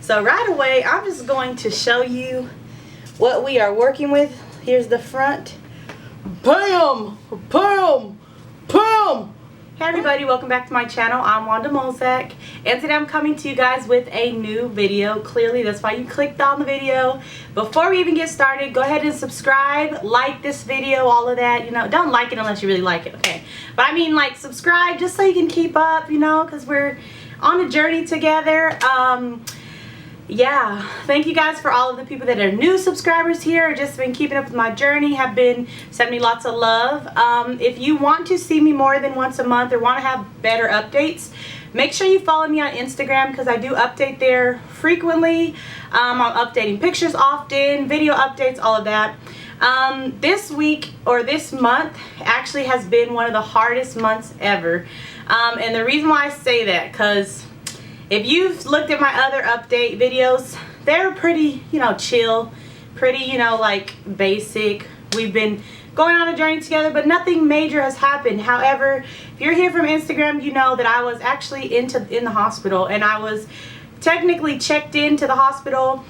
So right away, I'm just going to show you what we are working with. Here's the front. Bam! Bam! Bam! Hey everybody, welcome back to my channel. I'm Wanda Molzak, and today I'm coming to you guys with a new video. Clearly, that's why you clicked on the video. Before we even get started, go ahead and subscribe, like this video, all of that. You know, don't like it unless you really like it, okay? But I mean, like, subscribe just so you can keep up, you know, because we're on a journey together. Yeah, thank you guys for all of the people that are new subscribers here, just been keeping up with my journey, have been sending me lots of love. If you want to see me more than once a month or want to have better updates, make sure you follow me on Instagram because I do update there frequently. I'm updating pictures often, video updates, all of that. This week or this month actually has been one of the hardest months ever. And the reason why I say that, because if you've looked at my other update videos, they're pretty, you know, chill, pretty, you know, like basic. We've been going on a journey together, but nothing major has happened. However, if you're here from Instagram, you know that I was actually in the hospital, and I was technically checked into the hospital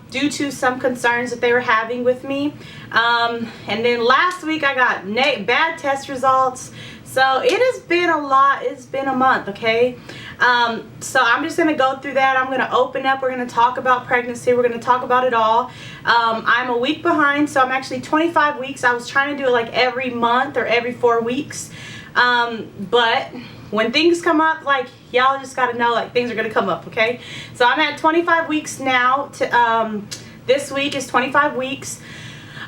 due to some concerns that they were having with me. And then last week I got bad test results. So it has been a lot. It's been a month, okay? So I'm just going to go through that. I'm going to open up. We're going to talk about pregnancy. We're going to talk about it all. I'm a week behind, so I'm actually 25 weeks. I was trying to do it like every month or every 4 weeks. But when things come up, like, y'all just got to know, like, things are going to come up, okay? So I'm at 25 weeks now. This week is 25 weeks.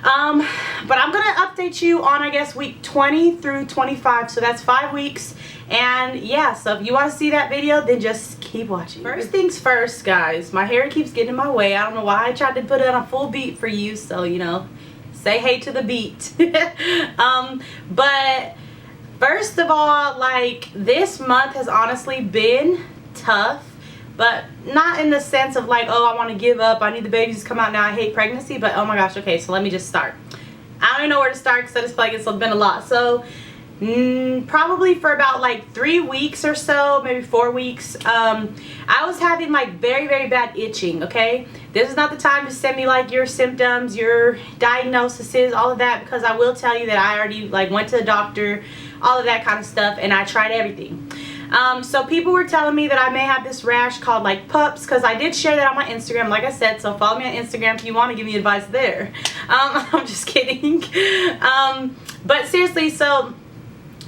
But I'm going to update you on, I guess, week 20 through 25. So that's 5 weeks. And yeah, so if you want to see that video, then just keep watching. First things first, guys. My hair keeps getting in my way. I don't know why I tried to put it on a full beat for you. So, you know, say hey to the beat. But first of all, like, this month has honestly been tough. But not in the sense of like, oh, I want to give up, I need the babies to come out now, I hate pregnancy. But oh my gosh, okay, so let me just start. I don't even know where to start because I just feel like it's been a lot. So probably for about like 3 weeks or so, maybe 4 weeks, I was having like very, very bad itching, okay? This is not the time to send me like your symptoms, your diagnoses, all of that, because I will tell you that I already like went to the doctor, all of that kind of stuff, and I tried everything. So people were telling me that I may have this rash called like pups, because I did share that on my Instagram, like I said. So follow me on Instagram if you want to give me advice there. I'm just kidding. But seriously, so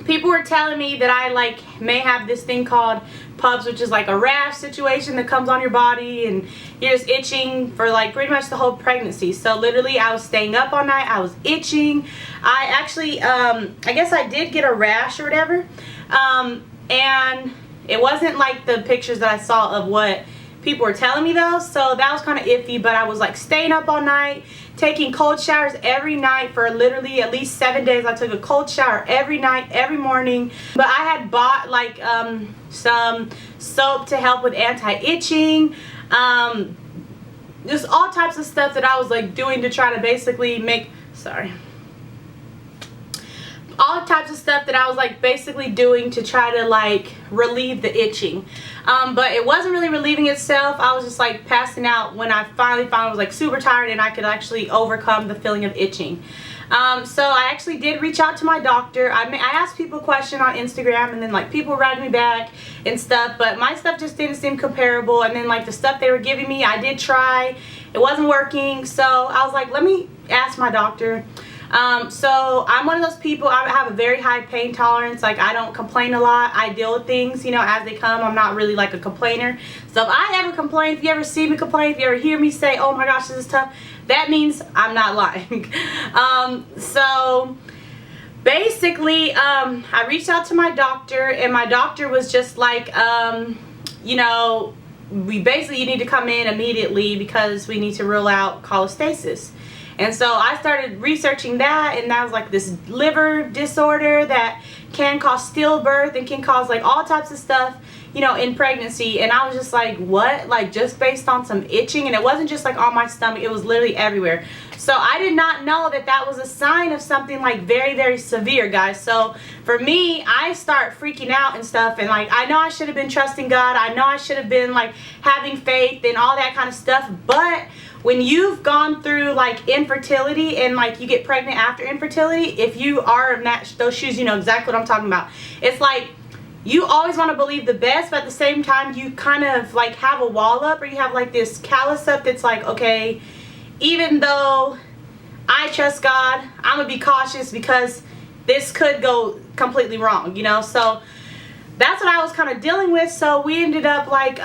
people were telling me that I like may have this thing called pups, which is like a rash situation that comes on your body and you're just itching for like pretty much the whole pregnancy. So literally I was staying up all night, I was itching. I actually I guess I did get a rash or whatever. And it wasn't like the pictures that I saw of what people were telling me though, so that was kind of iffy. But I was like staying up all night, taking cold showers every night for literally at least 7 days. I took a cold shower every night, every morning. But I had bought like some soap to help with anti-itching, just all types of stuff that I was like doing to try to basically make, all types of stuff that I was like basically doing to try to like relieve the itching. But it wasn't really relieving itself. I was just like passing out when I finally found I was like super tired and I could actually overcome the feeling of itching. So I actually did reach out to my doctor. I asked people a question on Instagram, and then like people were writing me back and stuff, but my stuff just didn't seem comparable. And then like the stuff they were giving me, I did try, it wasn't working. So I was like, let me ask my doctor. So I'm one of those people, I have a very high pain tolerance. Like, I don't complain a lot. I deal with things, you know, as they come. I'm not really like a complainer. So if I ever complain, if you ever see me complain, if you ever hear me say, oh my gosh, this is tough, that means I'm not lying. So basically, I reached out to my doctor, and my doctor was just like, you know, you need to come in immediately because we need to rule out cholestasis. And so I started researching that, and that was like this liver disorder that can cause stillbirth and can cause like all types of stuff. you know, in pregnancy. And I was just like, what? Like, just based on some itching. And it wasn't just like on my stomach, it was literally everywhere. So I did not know that that was a sign of something like very, very severe, guys. So for me, I start freaking out and stuff, and like, I know I should have been trusting God, I know I should have been like having faith and all that kind of stuff. But when you've gone through like infertility and like you get pregnant after infertility, if you are in those shoes, you know exactly what I'm talking about. It's like you always want to believe the best, but at the same time you kind of like have a wall up, or you have like this callus up that's like, okay, even though I trust God, I'm gonna be cautious because this could go completely wrong, you know. So that's what I was kind of dealing with. So we ended up like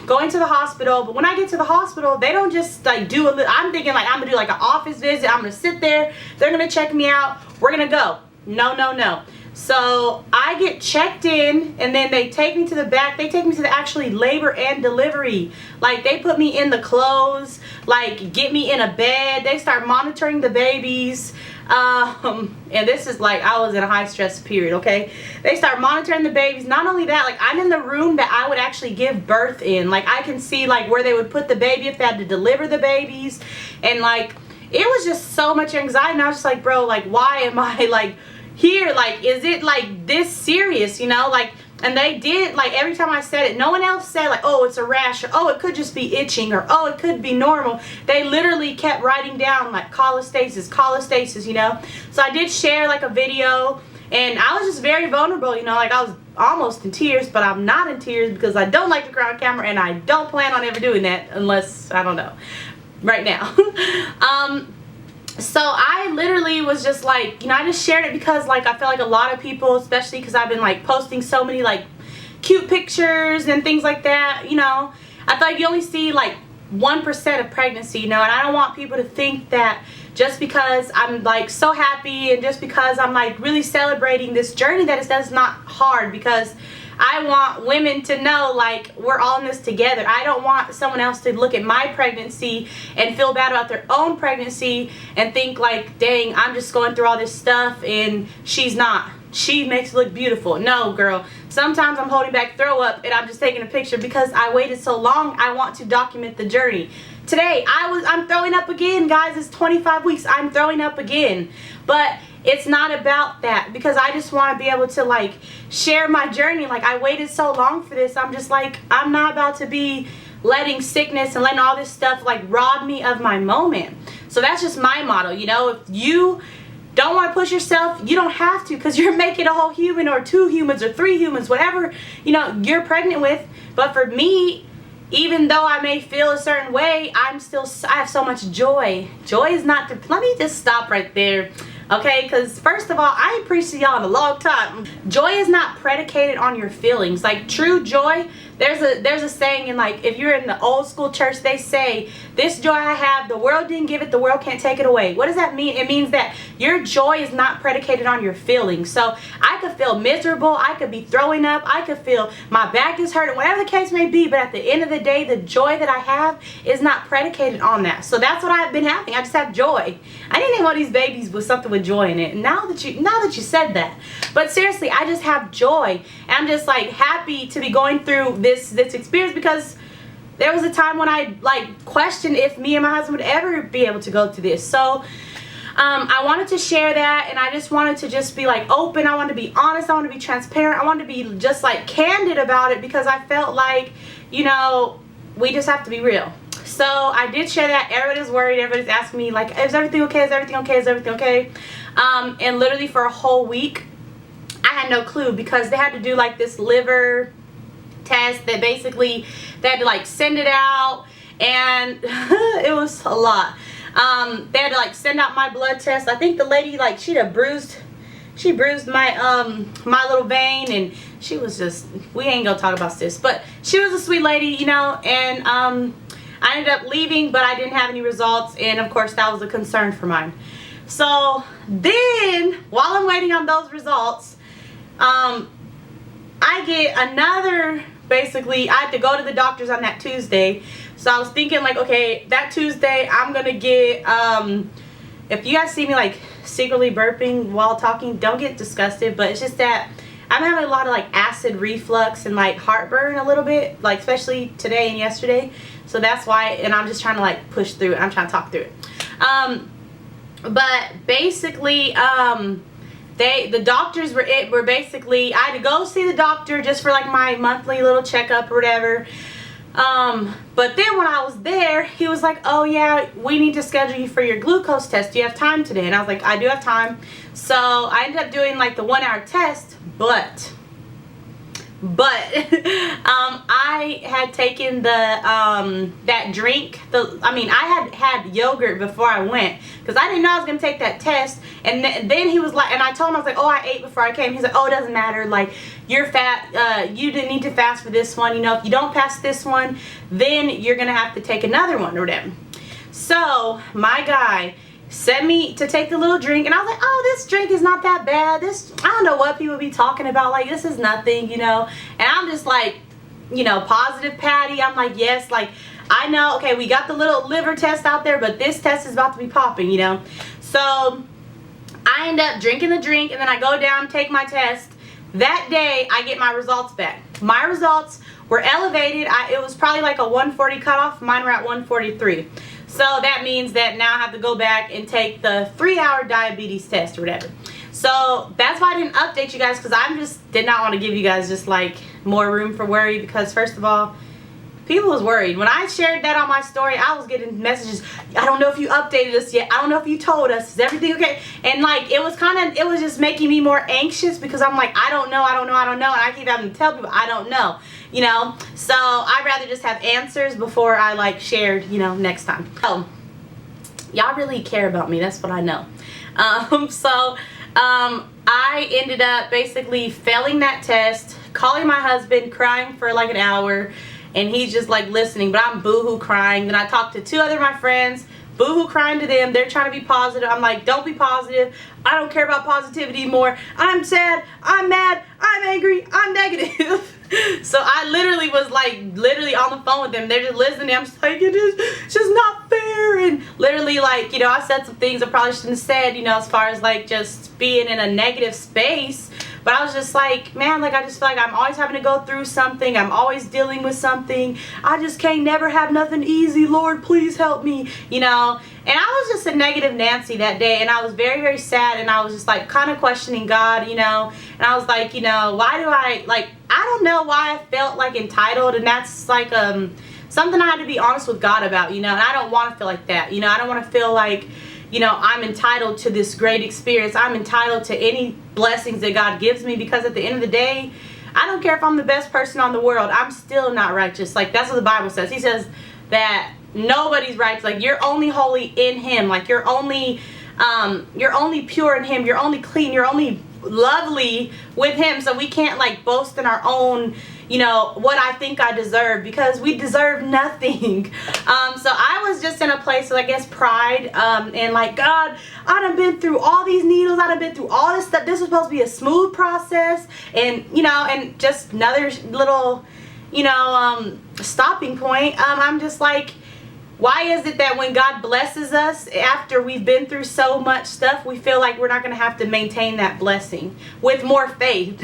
going to the hospital. But when I get to the hospital, they don't just like do a little, I'm thinking like I'm gonna do like an office visit, I'm gonna sit there, they're gonna check me out, we're gonna go. No, no, no. So I get checked in, and then they take me to the back. They take me to the actually labor and delivery. Like, they put me in the clothes, like get me in a bed. They start monitoring the babies. And this is like, I was in a high stress period, okay? They start monitoring the babies. Not only that, like, I'm in the room that I would actually give birth in. Like, I can see like where they would put the baby if they had to deliver the babies. And like, it was just so much anxiety. And I was just like, bro, like, why am I like here? Like, is it like this serious, you know? Like, and they did, like, every time I said it, no one else said like, oh, it's a rash, or oh, it could just be itching, or oh, it could be normal. They literally kept writing down like cholestasis, you know. So I did share like a video, and I was just very vulnerable, you know. Like, I was almost in tears, but I'm not in tears because I don't like to cry on camera, and I don't plan on ever doing that unless, I don't know, right now. So I literally was just like, you know, I just shared it because like I feel like a lot of people, especially because I've been like posting so many like cute pictures and things like that, you know, I feel like you only see like 1% of pregnancy, you know. And I don't want people to think that just because I'm like so happy and just because I'm like really celebrating this journey that that's not hard, because I want women to know like we're all in this together. I don't want someone else to look at my pregnancy and feel bad about their own pregnancy and think like, dang, I'm just going through all this stuff and she's not. She makes it look beautiful. No, girl. Sometimes I'm holding back throw up and I'm just taking a picture because I waited so long. I want to document the journey. Today, I'm throwing up again, guys. It's 25 weeks. I'm throwing up again. But it's not about that, because I just want to be able to like share my journey. Like, I waited so long for this. I'm just like, I'm not about to be letting sickness and letting all this stuff like rob me of my moment. So that's just my motto, you know. If you don't want to push yourself, you don't have to, because you're making a whole human or 2 humans or 3 humans, whatever, you know, you're pregnant with. But for me, even though I may feel a certain way, I have so much joy. Joy is not, let me just stop right there. Okay, because first of all, I ain't preached to y'all in a long time. Joy is not predicated on your feelings. Like, true joy, there's a saying in like, if you're in the old school church, they say, this joy I have, the world didn't give it, the world can't take it away. What does that mean? It means that your joy is not predicated on your feelings. So I could feel miserable, I could be throwing up, I could feel my back is hurting, whatever the case may be, but at the end of the day, the joy that I have is not predicated on that. So that's what I've been having. I just have joy. I didn't name all these babies with something with joy in it. Now that you said that. But seriously, I just have joy. And I'm just like happy to be going through this experience, because there was a time when I like questioned if me and my husband would ever be able to go through this. So I wanted to share that, and I just wanted to just be like open. I wanted to be honest. I wanted to be transparent. I wanted to be just like candid about it, because I felt like, you know, we just have to be real. So I did share that. Everybody's worried. Everybody's asking me like, is everything okay? Is everything okay? Is everything okay? And literally for a whole week, I had no clue, because they had to do like this liver test that basically they had to like send it out, and it was a lot. They had to like send out my blood test. I think the lady, like, she bruised my my little vein, and she was just, we ain't gonna talk about this, but she was a sweet lady, you know. And I ended up leaving, but I didn't have any results, and of course that was a concern for mine. So then, while I'm waiting on those results, I get another, basically, I had to go to the doctors on that Tuesday. So I was thinking like, okay, that Tuesday I'm gonna get, if you guys see me like secretly burping while talking, don't get disgusted, but it's just that I'm having a lot of like acid reflux and like heartburn a little bit, like especially today and yesterday. So that's why, and I'm just trying to like push through it. I'm trying to talk through it. But basically, the doctors were basically, I had to go see the doctor just for like my monthly little checkup or whatever. But then when I was there, he was like, oh yeah, we need to schedule you for your glucose test. Do you have time today? And I was like, I do have time. So I ended up doing like the 1 hour test, but I had taken the that drink, I had yogurt before I went, because I didn't know I was gonna take that test. And then he was like, and I told him, I was like, oh, I ate before I came. He's like, oh, it doesn't matter, like, you're fat, you didn't need to fast for this one, you know, if you don't pass this one, then you're gonna have to take another one or whatever. So my guy sent me to take the little drink, and I was like, oh, this drink is not that bad. This, I don't know what people be talking about, like, this is nothing, you know. And I'm just like, you know, positive Patty. I'm like, yes, like, I know, okay, we got the little liver test out there, but this test is about to be popping, you know. So I end up drinking the drink, and then I go down, take my test. That day, I get my results back. My results were elevated. It was probably like a 140 cutoff. Mine were at 143. So that means that now I have to go back and take the 3-hour diabetes test or whatever. So that's why I didn't update you guys, because I just did not want to give you guys just like more room for worry, because first of all, people was worried. When I shared that on my story, I was getting messages, I don't know if you updated us yet. I don't know if you told us. Is everything okay? And like, it was just making me more anxious, because I'm like, I don't know. And I keep having to tell people, I don't know, you know? So I'd rather just have answers before I like shared, you know, next time. Oh, y'all really care about me. That's what I know. I ended up basically failing that test, calling my husband, crying for like an hour, and he's just like listening, but I'm boohoo crying. Then I talked to 2 other of my friends, boohoo crying to them. They're trying to be positive. I'm like, don't be positive. I don't care about positivity anymore. I'm sad, I'm mad, I'm angry, I'm negative. So I literally was like, on the phone with them. They're just listening. I'm just like, it's just not fair. And literally, like, you know, I said some things I probably shouldn't have said, you know, as far as like just being in a negative space. But I was just like, man, like, I just feel like I'm always having to go through something. I'm always dealing with something. I just can't never have nothing easy. Lord, please help me, you know. And I was just a negative Nancy that day. And I was very, very sad. And I was just like kind of questioning God, you know. And I was like, you know, why do I, like, I don't know why I felt like entitled. And that's like something I had to be honest with God about, you know. And I don't want to feel like that, you know. I don't want to feel like, you know, I'm entitled to this great experience. I'm entitled to any blessings that God gives me, because at the end of the day, I don't care if I'm the best person on the world. I'm still not righteous. Like, that's what the Bible says. He says that nobody's righteous. Like, you're only holy in Him. Like, you're only pure in Him. You're only clean. You're only lovely with Him. So we can't like boast in our own, you know, what I think I deserve, because we deserve nothing. So I was just in a place of, I guess, pride, and like, God, I done been through all these needles, I done been through all this stuff. This was supposed to be a smooth process, and you know, and just another little, you know, stopping point. I'm just like, why is it that when God blesses us after we've been through so much stuff, we feel like we're not going to have to maintain that blessing with more faith?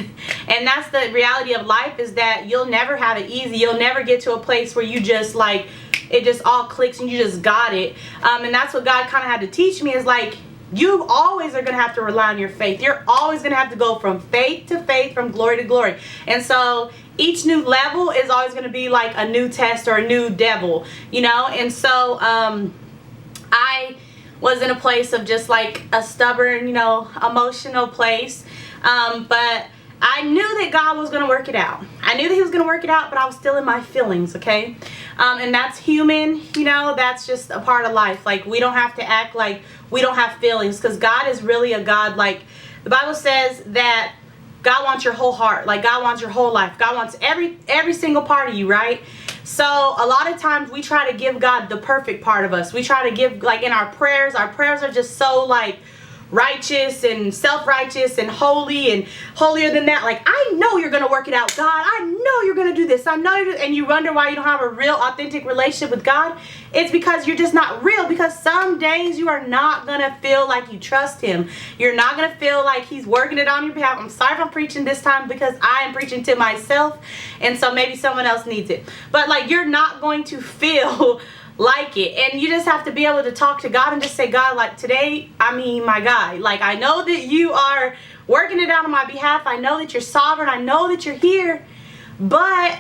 And that's the reality of life, is that you'll never have it easy. You'll never get to a place where you just like, it just all clicks and you just got it. And that's what God kind of had to teach me, is like, you always are going to have to rely on your faith. You're always going to have to go from faith to faith, from glory to glory. And so each new level is always going to be like a new test or a new devil, you know. And so I was in a place of just like a stubborn, you know, emotional place. But I knew that God was going to work it out. I knew that He was going to work it out, but I was still in my feelings, okay? And that's human, you know, that's just a part of life. Like, we don't have to act like we don't have feelings, because God is really a God, like, the Bible says that God wants your whole heart. Like, God wants your whole life. God wants every single part of you, right? So a lot of times we try to give God the perfect part of us. We try to give, like, in our prayers are just so like, righteous and self-righteous and holy and holier than that. Like, I know you're going to work it out, God. I know you're going to do this. I know you're and you wonder why you don't have a real authentic relationship with God. It's because you're just not real, because some days you are not going to feel like you trust him. You're not going to feel like he's working it on your behalf. I'm sorry if I'm preaching this time, because I am preaching to myself, and so maybe someone else needs it. But like, you're not going to feel like it, and you just have to be able to talk to God and just say, God, like, today, I mean, my God, like, I know that you are working it out on my behalf. I know that you're sovereign. I know that you're here, but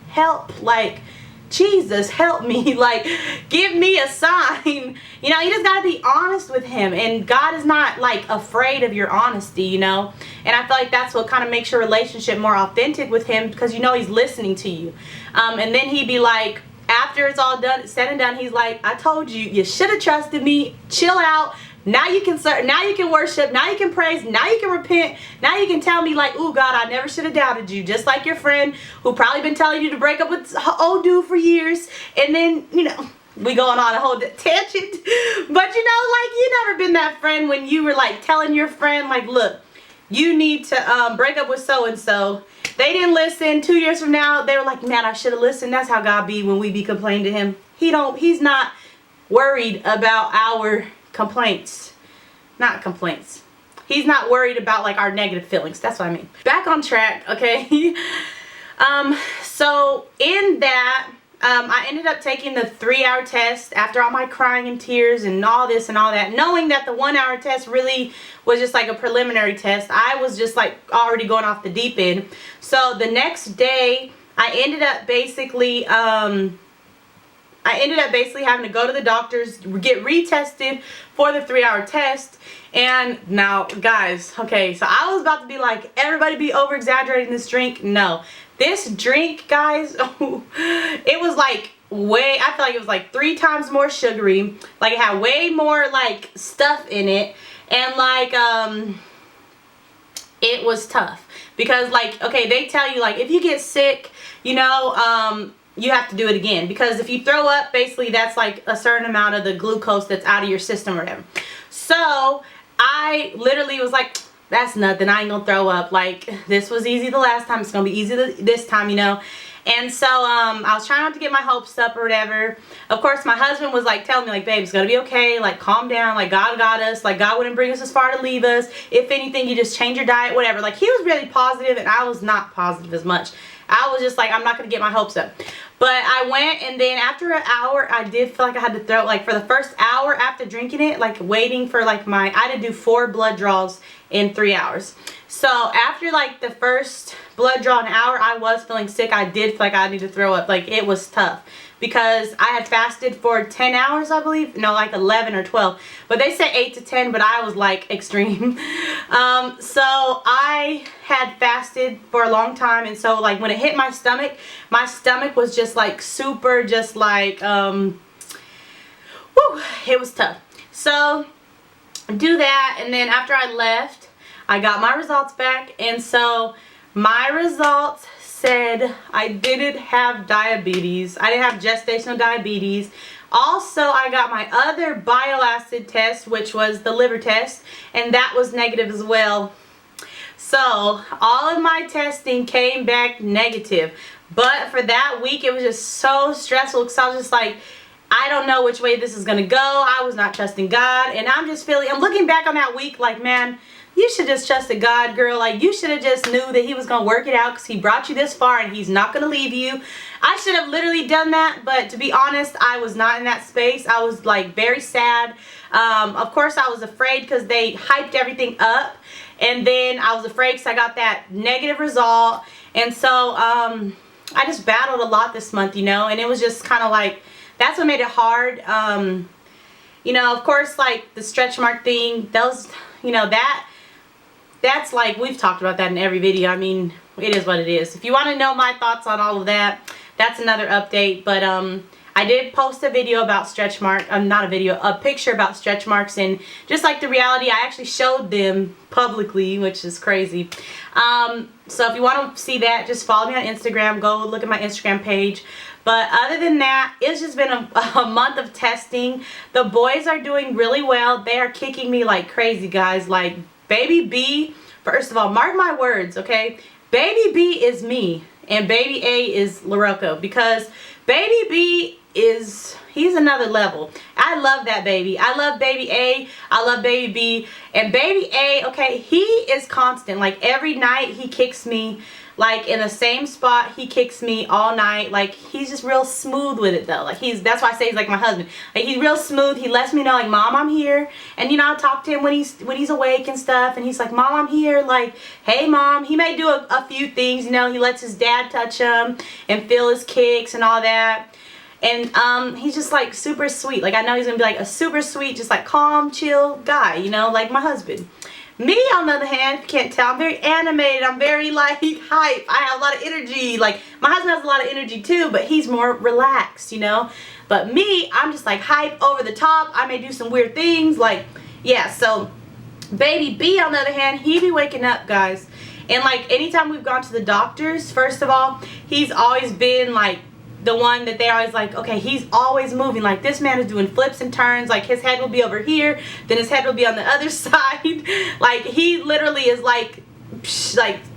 help, like, Jesus, help me, like, give me a sign. You know, you just got to be honest with him, and God is not, like, afraid of your honesty, you know, and I feel like that's what kind of makes your relationship more authentic with him, because you know he's listening to you. And then he'd be like, after it's all done, said and done, he's like, I told you, you should have trusted me. Chill out. Now you can serve, now you can worship, now you can praise, now you can repent, now you can tell me like, ooh, God, I never should have doubted you. Just like your friend who probably been telling you to break up with old dude for years, and then, you know, we going on a whole tangent. But you know, like, you never been that friend when you were like telling your friend like, look, you need to break up with so-and-so. They didn't listen. 2 years from now, they were like, man, I should have listened. That's how God be when we be complaining to him. He's not worried about our complaints. Not complaints. He's not worried about like our negative feelings. That's what I mean. Back on track, okay? So in that, I ended up taking the 3-hour test after all my crying and tears and all this and all that, knowing that the 1-hour test really was just like a preliminary test. I was just like already going off the deep end. So the next day, I ended up basically having to go to the doctors, get retested for the 3-hour test. And now, guys, okay, so I was about to be like, everybody be over-exaggerating this drink. No. This drink, guys, it was like I feel like it was like 3 times more sugary. Like, it had way more like stuff in it. And like, it was tough. Because like, okay, they tell you like, if you get sick, you know, you have to do it again. Because if you throw up, basically that's like a certain amount of the glucose that's out of your system or whatever. So I literally was like, that's nothing, I ain't gonna throw up. Like, this was easy the last time, it's gonna be easy this time, you know. And so I was trying not to get my hopes up or whatever. Of course, my husband was like telling me like, babe, it's gonna be okay, like, calm down, like, God got us, like, God wouldn't bring us this far to leave us. If anything, you just change your diet, whatever. Like, he was really positive, and I was not positive as much. I was just like, I'm not gonna get my hopes up. But I went, and then after an hour, I did feel like I had to throw, like, for the first hour after drinking it, like, waiting for, like, I had to do 4 blood draws in 3 hours. So after, like, the first blood draw an hour, I was feeling sick. I did feel like I needed to throw up. Like, it was tough. Because I had fasted for 10 hours, I believe. No, like 11 or 12. But they say 8 to 10, but I was, like, extreme. So I had fasted for a long time. And so, like, when it hit my stomach was just, like, super, just, like, whew, it was tough. So, do that. And then after I left, I got my results back. And so, my results said I didn't have diabetes. I didn't have gestational diabetes. Also, I got my other bile acid test, which was the liver test, and that was negative as well. So, all of my testing came back negative. But for that week, it was just so stressful because I was just like, I don't know which way this is going to go. I was not trusting God, and I'm looking back on that week like, man, you should just trusted God, girl. Like, you should have just knew that he was going to work it out because he brought you this far and he's not going to leave you. I should have literally done that, but to be honest, I was not in that space. I was, like, very sad. Of course, I was afraid because they hyped everything up, and then I was afraid because I got that negative result. And so I just battled a lot this month, you know, and it was just kind of like, that's what made it hard. You know, of course, like, the stretch mark thing, those, you know, that's like, we've talked about that in every video. I mean, it is what it is. If you want to know my thoughts on all of that, that's another update. But I did post a video about stretch mark, not a video, a picture about stretch marks, and just like the reality, I actually showed them publicly, which is crazy. So if you want to see that, just follow me on Instagram. Go look at my Instagram page. But other than that, it's just been a month of testing. The boys are doing really well. They are kicking me like crazy, guys. Like, baby B, first of all, mark my words, okay? Baby B is me and baby A is LaRocco, because baby B he's another level. I love that baby. I love baby A. I love baby B. And baby A, okay, he is constant. Like, every night he kicks me. Like, in the same spot, he kicks me all night. Like, he's just real smooth with it, though. Like, that's why I say he's like my husband. Like, he's real smooth. He lets me know, like, Mom, I'm here. And, you know, I'll talk to him when he's awake and stuff. And he's like, Mom, I'm here. Like, hey, Mom. He may do a few things, you know. He lets his dad touch him and feel his kicks and all that. And, he's just, like, super sweet. Like, I know he's gonna be, like, a super sweet, just, like, calm, chill guy, you know, like my husband. Me, on the other hand, if you can't tell, I'm very animated. I'm very, like, hype. I have a lot of energy. Like, my husband has a lot of energy, too, but he's more relaxed, you know? But me, I'm just, like, hype, over the top. I may do some weird things. Like, yeah, so baby B, on the other hand, he be waking up, guys. And, like, anytime we've gone to the doctors, first of all, he's always been, like, the one that they're always like, okay, he's always moving. Like, this man is doing flips and turns. Like, his head will be over here, then his head will be on the other side. Like, he literally is like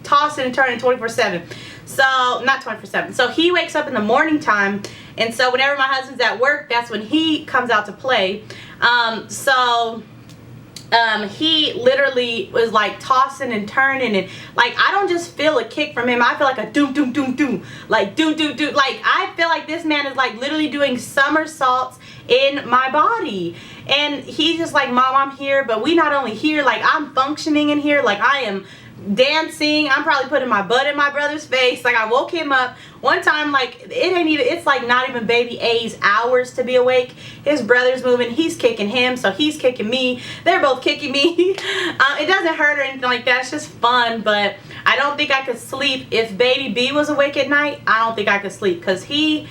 tossing and turning 24/7. So, not 24/7. So, he wakes up in the morning time, and so whenever my husband's at work, that's when he comes out to play. He literally was like tossing and turning, and like, I don't just feel a kick from him. I feel like a doom doom doom doom, like doom doom doom. Like, I feel like this man is like literally doing somersaults in my body. And he's just like, Mom, I'm here. But we not only here, like, I'm functioning in here. Like, I am dancing. I'm probably putting my butt in my brother's face. Like, I woke him up one time. Like, it's like not even baby A's hours to be awake. His brother's moving. He's kicking him, so he's kicking me. They're both kicking me. It doesn't hurt or anything like that. It's just fun. But I don't think I could sleep if baby B was awake at night. I don't think I could sleep, because he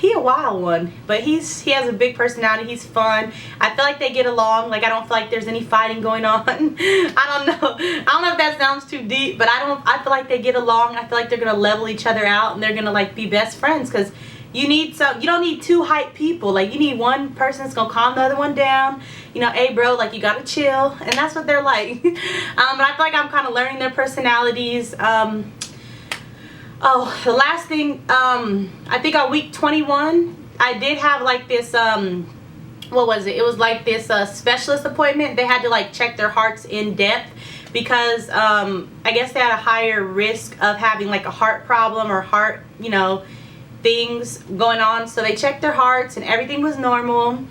a wild one, but he has a big personality. He's fun. I feel like they get along. Like, I don't feel like there's any fighting going on. I don't know if that sounds too deep, but I feel like they get along. I feel like they're gonna level each other out, and they're gonna, like, be best friends, because you don't need two hype people. Like, you need one person that's gonna calm the other one down. You know, hey bro, like, you gotta chill. And that's what they're like. But I feel like I'm kind of learning their personalities. Oh, the last thing, I think on week 21, I did have, like, this, what was it? It was like this specialist appointment. They had to, like, check their hearts in depth, because I guess they had a higher risk of having, like, a heart problem or heart, you know, things going on. So they checked their hearts, and everything was normal.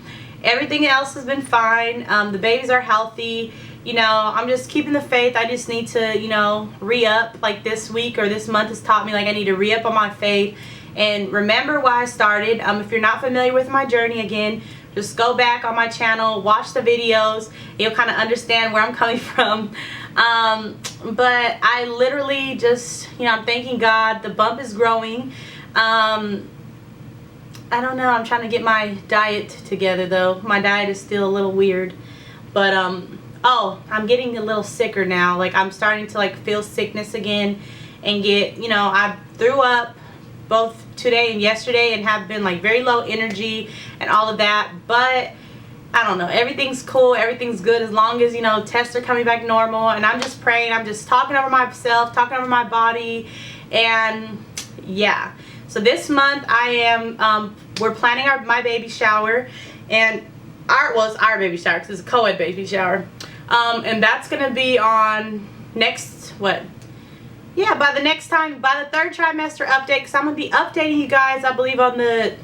Everything else has been fine. The babies are healthy. You know, I'm just keeping the faith. I just need to, you know, re-up. Like, this week or this month has taught me, like, I need to re-up on my faith and remember why I started. If you're not familiar with my journey, again, just go back on my channel, watch the videos. You'll kind of understand where I'm coming from. But I literally just, you know, I'm thanking God. The bump is growing. I don't know. I'm trying to get my diet together, though. My diet is still a little weird. But, oh, I'm getting a little sicker now. Like, I'm starting to, like, feel sickness again and get, you know, I threw up both today and yesterday and have been, like, very low energy and all of that. But I don't know. Everything's cool. Everything's good as long as, you know, tests are coming back normal. And I'm just praying. I'm just talking over myself, talking over my body. And, yeah. So this month I am, we're planning my baby shower. And it's our baby shower, because it's a co-ed baby shower. And that's going to be on next, by the third trimester update, because I'm going to be updating you guys, I believe, on the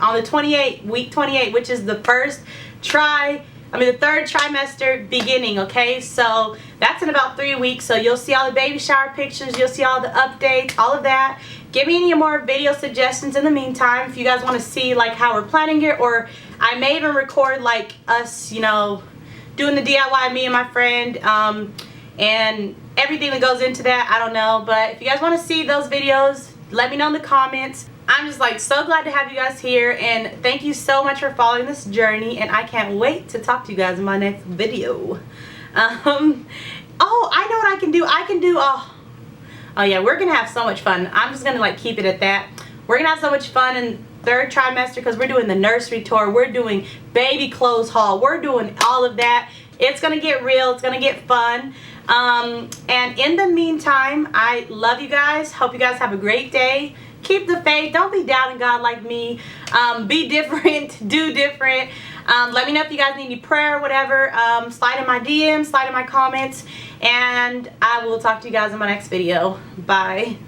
week 28, which is the third trimester beginning, okay? So that's in about 3 weeks. So you'll see all the baby shower pictures, you'll see all the updates, all of that. Give me any more video suggestions in the meantime if you guys want to see, like, how we're planning it, or I may even record, like, us, you know, doing the DIY, me and my friend, and everything that goes into that. I don't know, but if you guys want to see those videos, let me know in the comments. I'm just, like, so glad to have you guys here, and thank you so much for following this journey, and I can't wait to talk to you guys in my next video. Oh, I know what I can do. Oh yeah, we're gonna have so much fun. I'm just gonna, like, keep it at that. We're gonna have so much fun in third trimester because we're doing the nursery tour, we're doing baby clothes haul, we're doing all of that. It's gonna get real, it's gonna get fun. And in the meantime, I love you guys. Hope you guys have a great day. Keep the faith. Don't be doubting God like me. Be different. Do different. Let me know if you guys need any prayer or whatever. Slide in my DMs, slide in my comments. And I will talk to you guys in my next video. Bye.